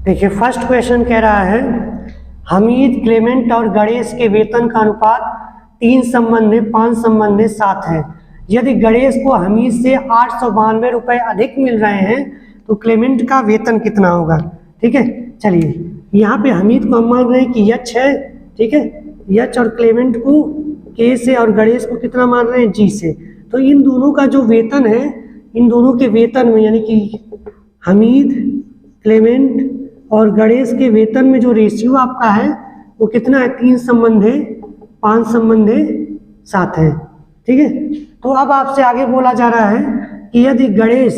देखिए first question कह रहा है हमीद, क्लेमेंट और गणेश के वेतन का अनुपात 3:5 है। यदि गणेश को हमीद से 892 रुपये अधिक मिल रहे हैं तो क्लेमेंट का वेतन कितना होगा। ठीक है, चलिए यहाँ पे हमीद को हम मान रहे हैं कि यच है, ठीक है, यच, और क्लेमेंट को के से और गणेश को कितना मान रहे हैं जी से। तो इन दोनों का जो वेतन है, इन दोनों के वेतन में यानी कि हमीद, क्लेमेंट और गणेश के वेतन में जो रेशियो आपका है वो कितना है, 3:5 है। ठीक है, तो अब आपसे आगे बोला जा रहा है कि यदि गणेश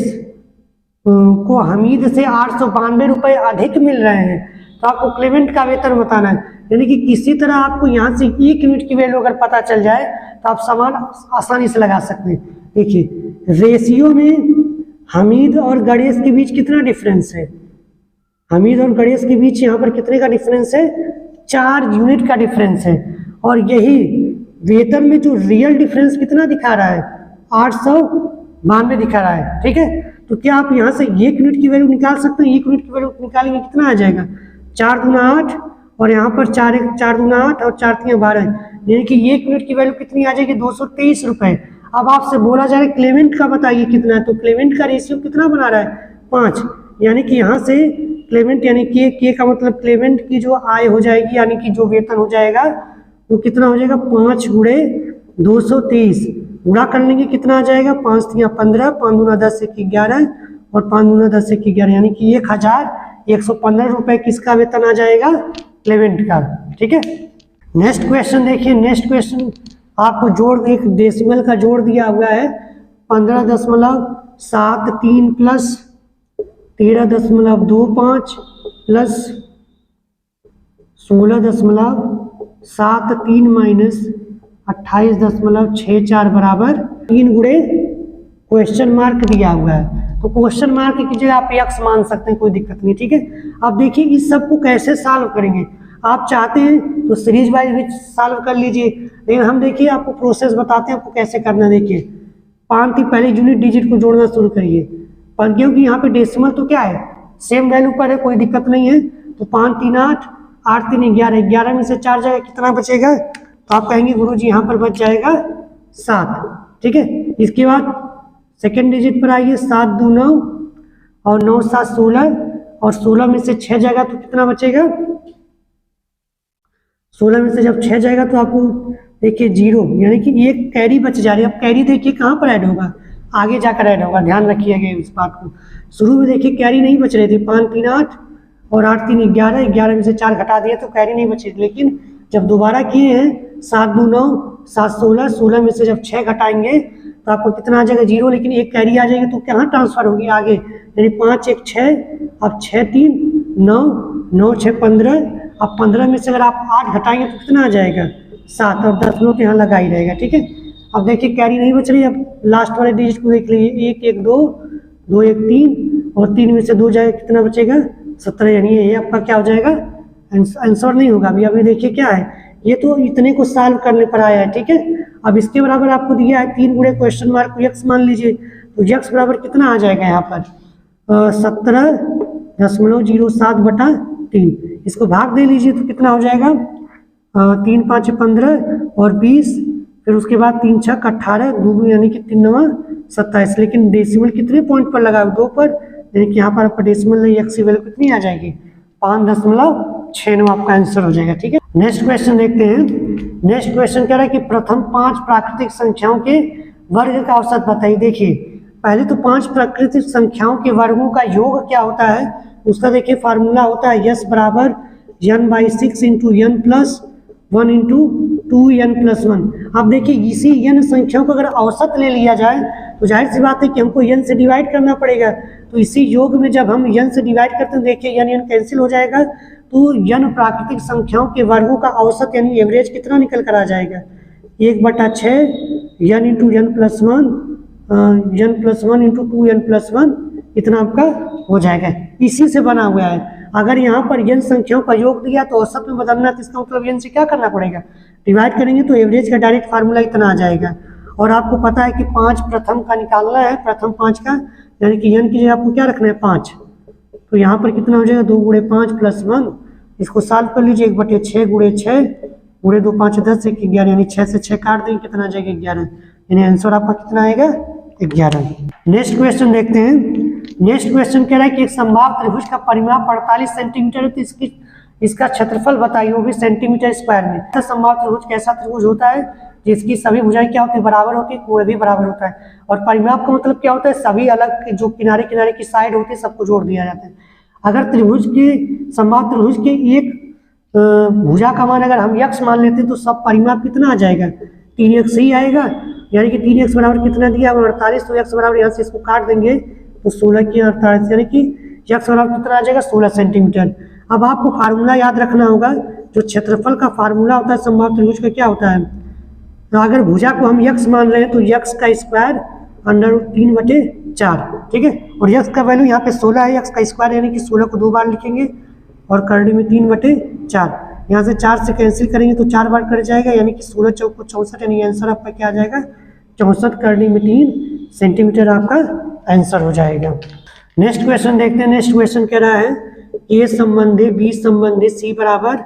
को हमीद से 892 रुपये अधिक मिल रहे हैं तो आपको क्लेमेंट का वेतन बताना है। यानी कि किसी तरह आपको यहाँ से 1 यूनिट की वैल्यू अगर पता चल जाए तो आप समान आसानी से लगा सकते हैं। देखिए रेशियो में हमीद और गणेश के बीच कितना डिफरेंस है, हमीद और गणेश के बीच यहाँ पर कितने का डिफरेंस है, 4 यूनिट का डिफरेंस है। और यही वेतन में जो रियल डिफरेंस कितना दिखा रहा है, 892 दिखा रहा है। ठीक है, तो क्या आप यहाँ से 1 यूनिट की वैल्यू निकाल सकते हैं। 1 यूनिट की वैल्यू निकालेंगे कितना आ जाएगा, 4 दूना 8 और यहाँ पर 4 दूना 8 और 4 तीन 12, यानी कि 1 यूनिट की वैल्यू कितनी आ जाएगी, 223 रुपये। अब आपसे बोला जा रहा है क्लेमेंट का बताइए कितना है, तो क्लेमेंट का रेशियो कितना बना रहा है, 5। यानी कि यहाँ से क्लेमेंट यानी के का मतलब क्लेमेंट की जो आय हो जाएगी यानी कि जो वेतन हो जाएगा वो कितना हो जाएगा, 5 गुणे 223 गुणा कर लेंगे कितना आ जाएगा, 5 तिया 15, 5 दूना 10 एक 11 और 5 दूना 10 एक 11, यानी कि 1115 रुपये किसका वेतन आ जाएगा, क्लेमेंट का। ठीक है, नेक्स्ट क्वेश्चन देखिए। नेक्स्ट क्वेश्चन आपको जोड़, एक डेसिमल का जोड़ दिया हुआ है 15.73 प्लस 13.25 प्लस 16.73 माइनस 28.64 बराबर 3 गुणे क्वेश्चन मार्क दिया हुआ है। तो क्वेश्चन मार्क की जगह आप x मान सकते हैं, कोई दिक्कत नहीं। ठीक है, अब देखिए इस सब को कैसे सॉल्व करेंगे। आप चाहते हैं तो सीरीज वाइज सॉल्व कर लीजिए, लेकिन हम देखिए आपको प्रोसेस बताते हैं आपको कैसे करना। देखिए 5 थी, पहले यूनिट डिजिट को जोड़ना शुरू करिए, पर क्योंकि यहाँ पे डेसिमल तो क्या है, सेम वैल्यू पर है, कोई दिक्कत नहीं है। तो 5 3 8, 8 3 11, 11 में से 4 जाएगा कितना बचेगा, तो आप कहेंगे गुरुजी यहाँ पर बच जाएगा 7। ठीक है, इसके बाद सेकेंड डिजिट पर आइए, 7 2 9 और 9 7 16 और 16 में से 6 जाएगा तो कितना बचेगा, 16 में से जब 6 जाएगा तो आपको देखिए 0, यानी कि एक कैरी बच जा रही है। अब कैरी देखिए कहाँ पर ऐड होगा, आगे जाकर ऐड होगा, ध्यान रखिएगा इस बात को। शुरू में देखिए कैरी नहीं बच रही थी, 5 3 8 और 8 3 11, 11 में से 4 घटा दिए तो कैरी नहीं बची, लेकिन जब दोबारा किए हैं 7 2 9 7 16, 16 में से जब 6 घटाएंगे तो आपको कितना आ जाएगा, 0, लेकिन एक कैरी आ जाएगी तो कहाँ ट्रांसफर होगी आगे, यानी 5 1 6, अब 6 3 9, 9 6 15, अब 15 में से अगर आप 8 घटाएंगे तो कितना आ जाएगा, 7, और 10 तो यहाँ लगा ही रहेगा। ठीक है, अब देखिए कैरी नहीं बच रही, अब लास्ट वाले डिजिट को देख लीजिए, 1 1 2 2 1 3 और 3 में से 2 जाएगा कितना बचेगा, 17, यानी ये आपका क्या हो जाएगा, आंसर नहीं होगा। अभी देखिए क्या है, ये तो इतने को सॉल्व करने पर आया है। ठीक है, अब इसके बराबर आपको दिया है 3 गुणे क्वेश्चन मार्क को x मान लीजिए, तो x बराबर कितना आ जाएगा यहाँ पर, 17.07/3। इसको भाग दे लीजिए तो कितना हो जाएगा, 3 5 15 और 20, फिर उसके बाद 3 6 18, 2 यानी कि 3 9 27, लेकिन डेसिमल कितने पॉइंट पर लगा, 2 पर, यानी कि यहाँ पर आपका डेसिमल नहीं, x की वैल्यू कितनी आ जाएगी, 5.69 आपका आंसर हो जाएगा। ठीक है, नेक्स्ट क्वेश्चन देखते हैं। नेक्स्ट क्वेश्चन कह रहा है कि प्रथम 5 प्राकृतिक संख्याओं के वर्ग का औसत बताइए। देखिए पहले तो 5 प्राकृतिक संख्याओं के वर्गों का योग क्या होता है, उसका देखिए फार्मूला होता है यस बराबर n/6 into n plus 1 into 2n+1। अब देखिए इसी n संख्याओं को अगर औसत ले लिया जाए तो जाहिर सी बात है कि हमको n से डिवाइड करना पड़ेगा। तो इसी योग में जब हम n से डिवाइड करते हैं, देखिए n कैंसिल हो जाएगा, तो n प्राकृतिक संख्याओं के वर्गों का औसत यानी एवरेज कितना निकल कर आ जाएगा, 1/6 n into n+1 n+1 into 2n+1, इतना आपका हो जाएगा। इसी से बना हुआ है। अगर यहाँ पर n संख्याओं का योग दिया तो औसत में बदलना, तो इसका मतलब n से क्या करना पड़ेगा, डिवाइड करेंगे तो एवरेज का डायरेक्ट फार्मूला इतना आ जाएगा। और आपको पता है कि 5 प्रथम का निकालना है, प्रथम 5 का, यानी कि n की जगह आपको क्या रखना है, 5। तो यहाँ पर कितना हो जाएगा 2 गुणे 5 प्लस 1, इसको सॉल्व कर लीजिए। 1/6 गुणे 6 गुणे 2 5 10 1 11, यानी 6 से 6 काट देंगे, कितना आ जाएगा 11, यानी आंसर आपका कितना आएगा 11। नेक्स्ट क्वेश्चन देखते हैं। नेक्स्ट क्वेश्चन कह रहा है कि एक समबाहु त्रिभुज का परिमाप 48 सेंटीमीटर है, तो इसका क्षेत्रफल बताइए, वो भी सेंटीमीटर स्क्वायर में। तो समबाहु त्रिभुज कैसा त्रिभुज होता है जिसकी सभी भुजाएं क्या होती है, बराबर होती है, कोण भी बराबर होता है। और परिमाप का मतलब क्या होता है, सभी अलग जो किनारे किनारे की साइड होती है सबको जोड़ दिया जाता है। अगर त्रिभुज के समबाहु त्रिभुज के एक भुजा का मान अगर हम x मान लेते हैं तो सब परिमाप कितना आ जाएगा, 3x ही आएगा। यानी कि 3x बराबर कितना दिया 48, तो x बराबर यहाँ से इसको काट देंगे तो 16 की 48, यानी कि x बराबर कितना आ जाएगा 16 सेंटीमीटर। अब आपको फार्मूला याद रखना होगा, जो क्षेत्रफल का फार्मूला होता है समबाहु त्रिभुज का क्या होता है, तो अगर भुजा को हम x मान रहे हैं तो x का स्क्वायर √3/4, ठीक है। और x का वैल्यू यहाँ पे 16 है, x का स्क्वायर यानी कि 16 को 2 बार लिखेंगे और करने में 3/4, यहाँ से 4 से कैंसिल करेंगे तो 4 बार कट जाएगा, यानी कि 16 × 4 = 64, यानी आंसर आपका क्या आ जाएगा 64 करने में 3 सेंटीमीटर आपका आंसर हो जाएगा। नेक्स्ट क्वेश्चन देखते हैं। नेक्स्ट क्वेश्चन कह रहा है A संबंधी B संबंधी C बराबर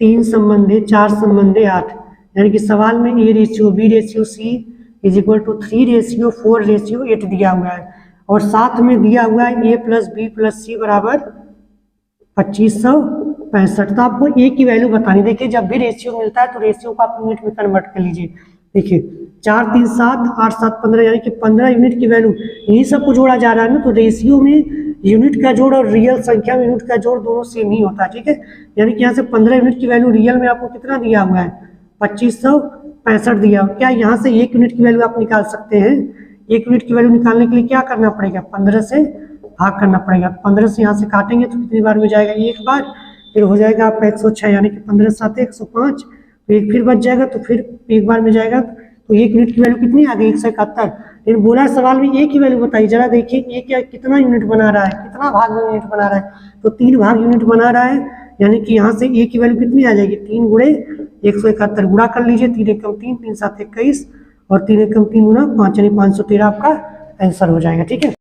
3 संबंधी 4 संबंधी 8, यानी कि सवाल में A/B/C = 3/4/8 दिया हुआ है और साथ में दिया हुआ है A + B + C बराबर 2565। तो आपको A की वैल्यू बतानी। देखिए जब भी रेशियो मिलता है तो रेशियो को आप यूनिट में कन्वर्ट कर लीजिए। देखिए 4 3 7 8 7 15, यानी कि 15 यूनिट की वैल्यू, यही सबको जोड़ा जा रहा है ना, तो रेशियो में यूनिट का जोड़ और रियल संख्या में यूनिट का जोड़ दोनों सेम ही होता है, ठीक है। यानी कि यहाँ से 15 यूनिट की वैल्यू रियल में आपको कितना दिया हुआ है 2565 दिया। क्या यहाँ से 1 यूनिट की वैल्यू आप निकाल सकते हैं? 1 यूनिट की वैल्यू निकालने के लिए क्या करना पड़ेगा, 15 से भाग करना पड़ेगा। 15 से यहाँ से काटेंगे तो कितनी बार में जाएगा, 1 बार, फिर हो जाएगा आपका 106, यानी कि 15 7 105, तो 1 फिर बच जाएगा, तो फिर 1 बार में जाएगा, तो 1 यूनिट की वैल्यू कितनी आ गई 171। लेकिन बोला सवाल में A की वैल्यू बताइए। जरा देखिए A क्या कितना यूनिट बना रहा है, कितना भाग में यूनिट बना रहा है, तो 3 भाग यूनिट बना रहा है, यानी कि यहाँ से A की वैल्यू कितनी आ जाएगी 3 × 171, गुणा कर लीजिए, 3 एकम 3 3 7 21 और 3 एकम 3 गुना 5 यानी 513 आपका आंसर हो जाएगा, ठीक है।